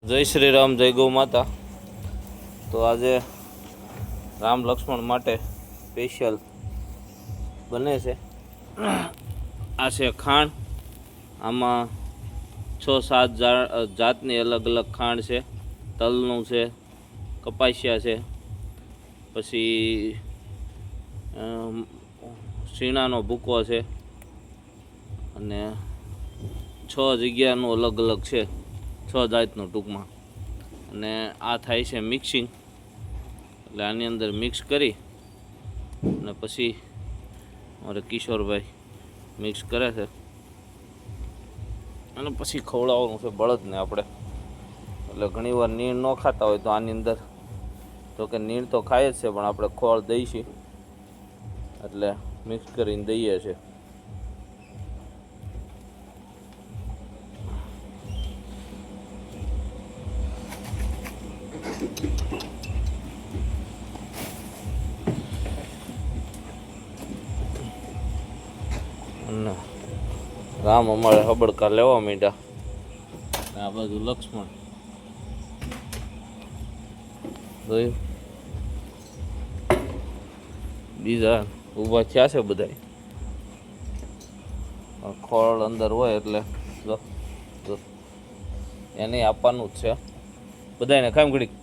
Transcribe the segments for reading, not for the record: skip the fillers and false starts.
જય શ્રી રામ, જય ગૌ માતા. તો આજે રામ લક્ષ્મણ માટે સ્પેશિયલ બને છે. આ છે ખાંડ. આમાં 6-7 જાતની અલગ અલગ ખાંડ છે. તલનું છે, કપાસિયા છે, પછી શીણાનો ભૂકો છે અને 6 જગ્યાનું અલગ અલગ છે, 6 જાતનું ટૂંકમાં. અને આ થાય છે મિક્સિંગ, એટલે આની અંદર મિક્સ કરી અને પછી અમારે કિશોરભાઈ મિક્સ કરે છે અને પછી ખવડાવવાનું છે બળદને આપણે. એટલે ઘણીવાર નીણ ન ખાતા હોય તો આની અંદર તો કે નીણ તો ખાય જ છે, પણ આપણે ખોળ દઈશું એટલે મિક્સ કરીને દઈએ છીએ. રામ અમારે હબડકા લેવા માંડ્યા. આ બાજુ લક્ષ્મણ જોયું, બીજા ઊભા થયા છે બધા. ખોળ અંદર હોય એટલે એને આપવાનું જ છે બધાને. ખામ ઘડીક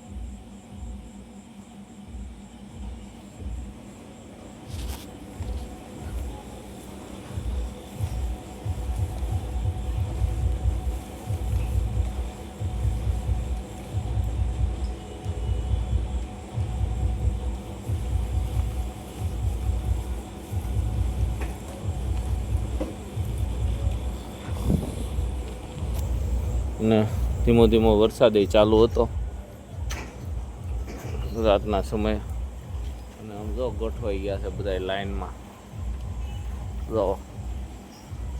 ને ધીમો ધીમો વરસાદ ચાલુ હતો રાતના સમયે. અને આમ જો ગોઠવાઈ ગયા છે બધા લાઈનમાં. જો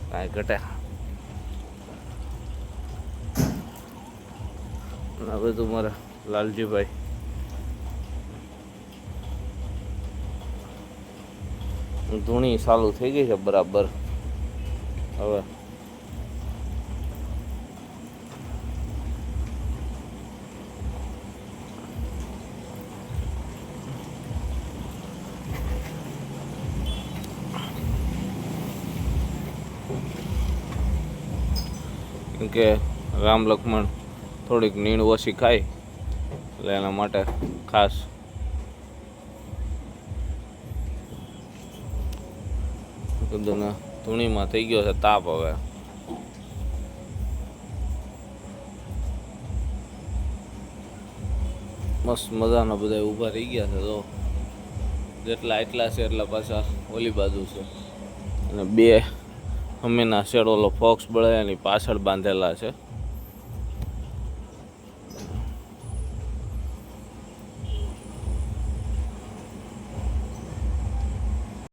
કાંઈ ઘટે. અને બધું મારા લાલજીભાઈ ધૂણી ચાલુ થઈ ગઈ છે બરાબર. હવે કે રામ લક્ષ્મણ થોડીક નીણ ઓછી ખાય એટલે એના માટે ખાસ કીધું. ધૂણીમાં થઈ ગયો છે તાપ. હવે મસ્ત મજાના બધા ઊભા રહી ગયા છે. તો જેટલા એટલા છે એટલા પાછા ઓલી બાજુ છે. અને બે અમેના શેડ ઓલો ફોક્સ બળાયાની પાછળ બાંધેલા છે.